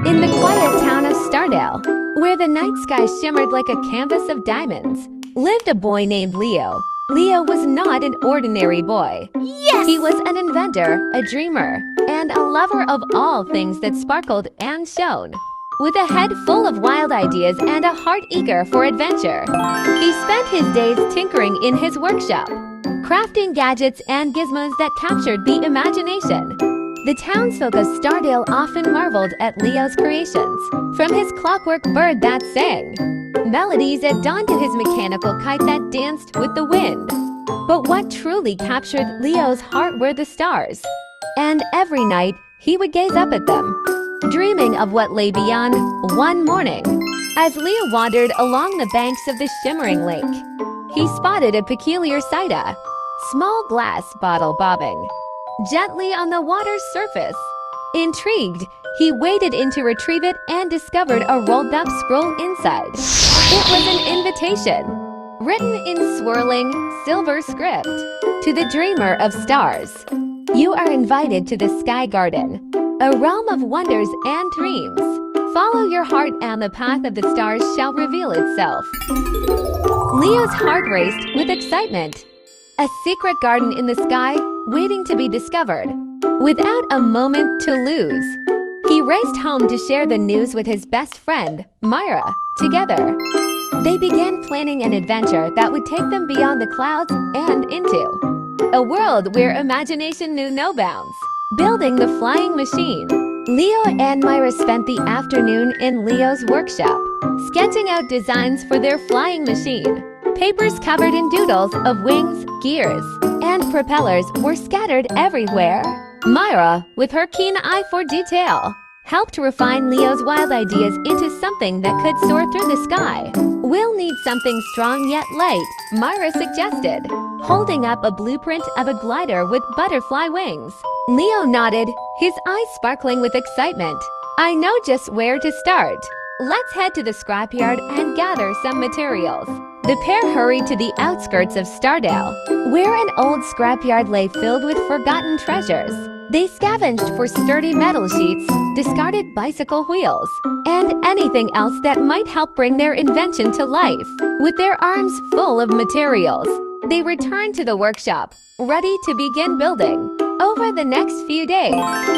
In the quiet town of 𝐤𝐻, where the night sky shimmered like a canvas of diamonds, lived a boy named Leo. Leo was not an ordinary boy. Yes! He was an inventor, a dreamer, and a lover of all things that sparkled and shone. With a head full of wild ideas and a heart eager for adventure, he spent his days tinkering in his workshop, crafting gadgets and gizmos that captured the imagination. The townsfolk of 𝐤𝐻 often marveled at Leo's creations, from his clockwork bird that sang melodies at dawn to his mechanical kite that danced with the wind. But what truly captured Leo's heart were the stars. And every night, he would gaze up at them, dreaming of what lay beyond. One morning, as Leo wandered along the banks of the shimmering lake, he spotted a peculiar sight: a small glass bottle bobbing gently on the water's surface. Intrigued, he waded in to retrieve it and discovered a rolled-up scroll inside. It was an invitation, written in swirling, silver script. To the dreamer of stars, you are invited to the Sky Garden, a realm of wonders and dreams. Follow your heart and the path of the stars shall reveal itself. Leo's heart raced with excitement. A secret garden in the sky waiting to be discovered. Without a moment to lose, he raced home to share the news with his best friend, Myra. Together, they began planning an adventure that would take them beyond the clouds and into a world where imagination knew no bounds. Building the flying machine, Leo and Myra spent the afternoon in Leo's workshop, sketching out designs for their flying machine. Papers covered in doodles of wings, gears, and propellers were scattered everywhere. Myra, with her keen eye for detail, helped refine Leo's wild ideas into something that could soar through the sky. We'll need something strong yet light, Myra suggested, holding up a blueprint of a glider with butterfly wings. Leo nodded, his eyes sparkling with excitement. I know just where to start. Let's head to the scrapyard and gather some materials. The pair hurried to the outskirts of 𝐤𝐻, where an old scrapyard lay filled with forgotten treasures. They scavenged for sturdy metal sheets, discarded bicycle wheels, and anything else that might help bring their invention to life. With their arms full of materials, they returned to the workshop, ready to begin building. Over the next few days,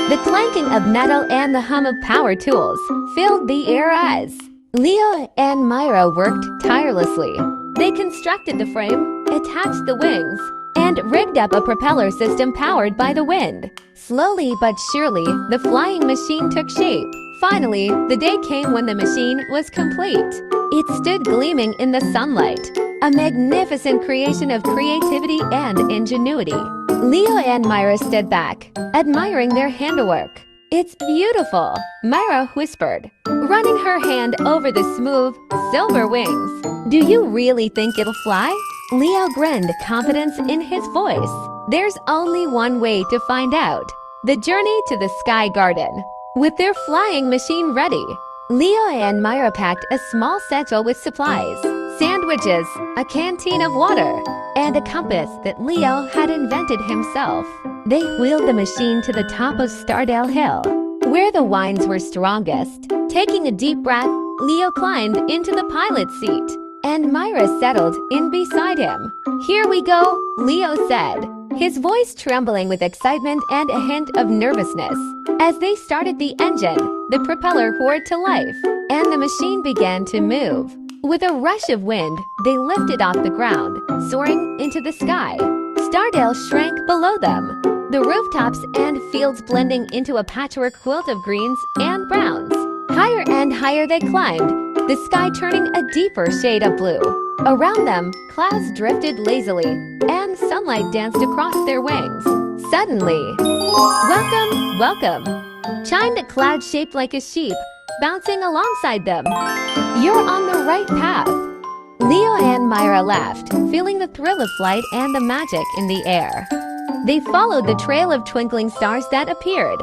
the clanking of metal and the hum of power tools filled the air as Leo and Myra worked tirelessly. They constructed the frame, attached the wings, and rigged up a propeller system powered by the wind. Slowly but surely, the flying machine took shape. Finally, the day came when the machine was complete. It stood gleaming in the sunlight, a magnificent creation of creativity and ingenuity. Leo and Myra stood back, admiring their handiwork. It's beautiful, Myra whispered, running her hand over the smooth, silver wings. Do you really think it'll fly? Leo grinned, confidence in his voice. There's only one way to find out. The journey to the Sky Garden. With their flying machine ready, Leo and Myra packed a small satchel with supplies, sandwiches, a canteen of water, and a compass that Leo had invented himself. They wheeled the machine to the top of 𝐤𝐻 Hill, where the winds were strongest. Taking a deep breath, Leo climbed into the pilot's seat, and Myra settled in beside him. Here we go, Leo said, his voice trembling with excitement and a hint of nervousness. As they started the engine, the propeller roared to life, and the machine began to move. With a rush of wind, they lifted off the ground, soaring into the sky. 𝐤𝐻 shrank below them, the rooftops and fields blending into a patchwork quilt of greens and browns. Higher and higher they climbed, the sky turning a deeper shade of blue. Around them, clouds drifted lazily, and sunlight danced across their wings. Suddenly, welcome, welcome, chimed a cloud shaped like a sheep, bouncing alongside them. You're on the right path. Leo and Myra laughed, feeling the thrill of flight and the magic in the air. They followed the trail of twinkling stars that appeared,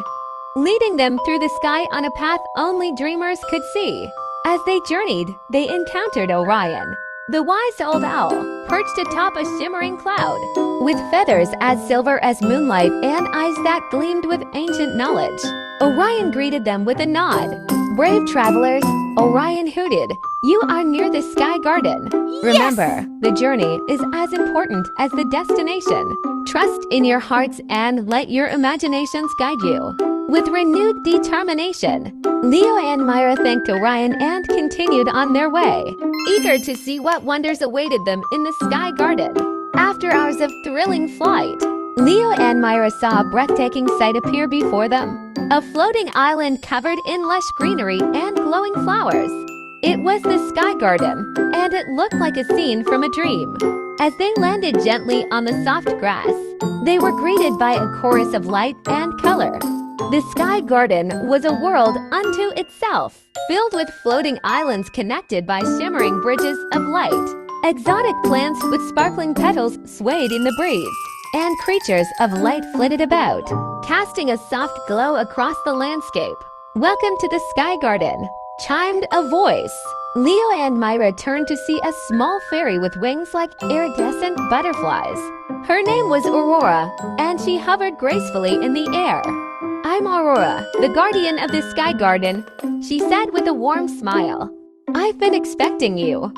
leading them through the sky on a path only dreamers could see. As they journeyed, they encountered Orion, the wise old owl, perched atop a shimmering cloud, with feathers as silver as moonlight and eyes that gleamed with ancient knowledge. Orion greeted them with a nod, Brave travelers, Orion hooted, you are near the Sky Garden. Remember, the journey is as important as the destination. Trust in your hearts and let your imaginations guide you. With renewed determination, Leo and Myra thanked Orion and continued on their way, eager to see what wonders awaited them in the Sky Garden. After hours of thrilling flight, Leo and Myra saw a breathtaking sight appear before them. A floating island covered in lush greenery and glowing flowers. It was the Sky Garden, and it looked like a scene from a dream. As they landed gently on the soft grass, they were greeted by a chorus of light and color. The Sky Garden was a world unto itself, filled with floating islands connected by shimmering bridges of light. Exotic plants with sparkling petals swayed in the breeze, and creatures of light flitted about, casting a soft glow across the landscape. "Welcome to the Sky Garden," chimed a voice. Leo and Myra turned to see a small fairy with wings like iridescent butterflies. Her name was Aurora, and she hovered gracefully in the air. "I'm Aurora, the guardian of the Sky Garden," she said with a warm smile. "I've been expecting you.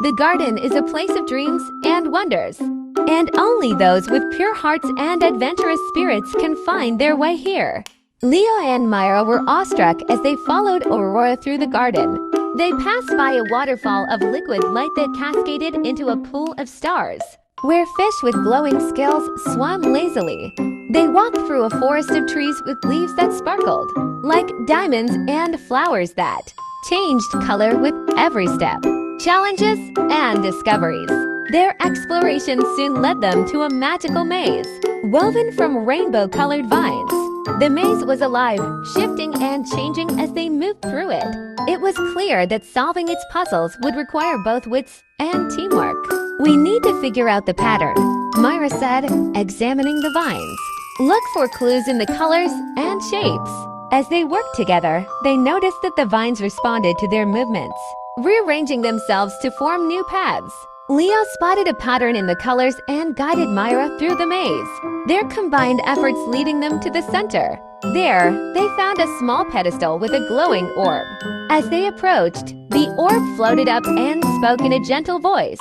The garden is a place of dreams and wonders, and only those with pure hearts and adventurous spirits can find their way here." Leo and Myra were awestruck as they followed Aurora through the garden. They passed by a waterfall of liquid light that cascaded into a pool of stars, where fish with glowing scales swam lazily. They walked through a forest of trees with leaves that sparkled, like diamonds, and flowers that changed color with every step. Challenges and discoveries. Their exploration soon led them to a magical maze, woven from rainbow-colored vines. The maze was alive, shifting and changing as they moved through it. It was clear that solving its puzzles would require both wits and teamwork. "We need to figure out the pattern," Myra said, examining the vines. "Look for clues in the colors and shapes." As they worked together, they noticed that the vines responded to their movements, rearranging themselves to form new paths. Leo spotted a pattern in the colors and guided Myra through the maze, their combined efforts leading them to the center. There, they found a small pedestal with a glowing orb. As they approached, the orb floated up and spoke in a gentle voice.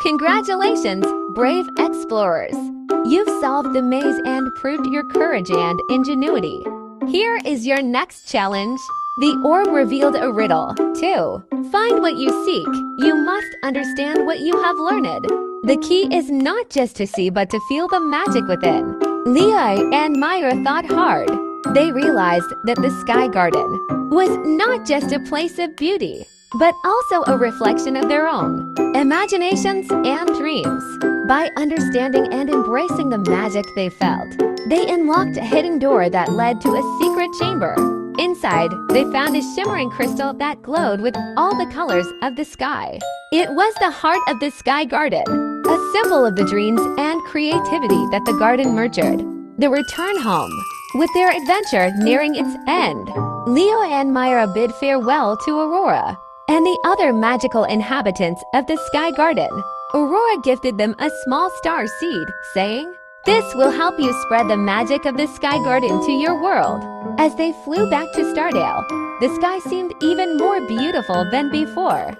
"Congratulations, brave explorers! You've solved the maze and proved your courage and ingenuity. Here is your next challenge." The orb revealed a riddle, too. "Find what you seek. You must understand what you have learned." The key is not just to see but to feel the magic within. Leo and Myra thought hard. They realized that the Sky Garden was not just a place of beauty, but also a reflection of their own imaginations and dreams. By understanding and embracing the magic they felt, they unlocked a hidden door that led to a secret chamber. Inside, they found a shimmering crystal that glowed with all the colors of the sky. It was the heart of the Sky Garden, a symbol of the dreams and creativity that the garden nurtured. The return home, with their adventure nearing its end, Leo and Myra bid farewell to Aurora and the other magical inhabitants of the Sky Garden. Aurora gifted them a small star seed, saying, "This will help you spread the magic of the Sky Garden to your world." As they flew back to Stardale, the sky seemed even more beautiful than before,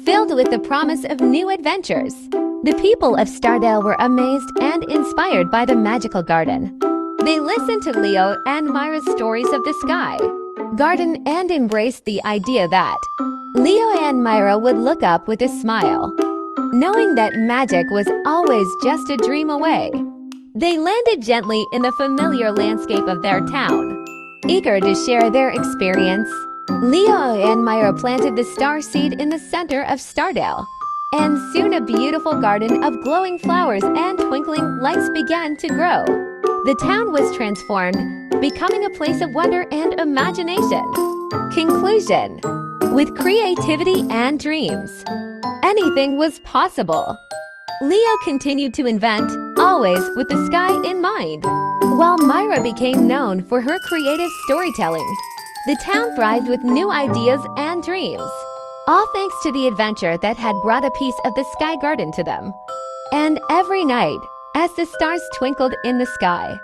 filled with the promise of new adventures. The people of Stardale were amazed and inspired by the magical garden. They listened to Leo and Myra's stories of the Sky Garden and embraced the idea that Leo and Myra would look up with a smile, knowing that magic was always just a dream away. They landed gently in the familiar landscape of their town, eager to share their experience. Leo and Myra planted the star seed in the center of Stardale, and soon a beautiful garden of glowing flowers and twinkling lights began to grow. The town was transformed, becoming a place of wonder and imagination. Conclusion: with creativity and dreams, anything was possible. Leo continued to invent, always with the sky in mind, while Myra became known for her creative storytelling. The town thrived with new ideas and dreams, all thanks to the adventure that had brought a piece of the Sky Garden to them. And every night, as the stars twinkled in the sky,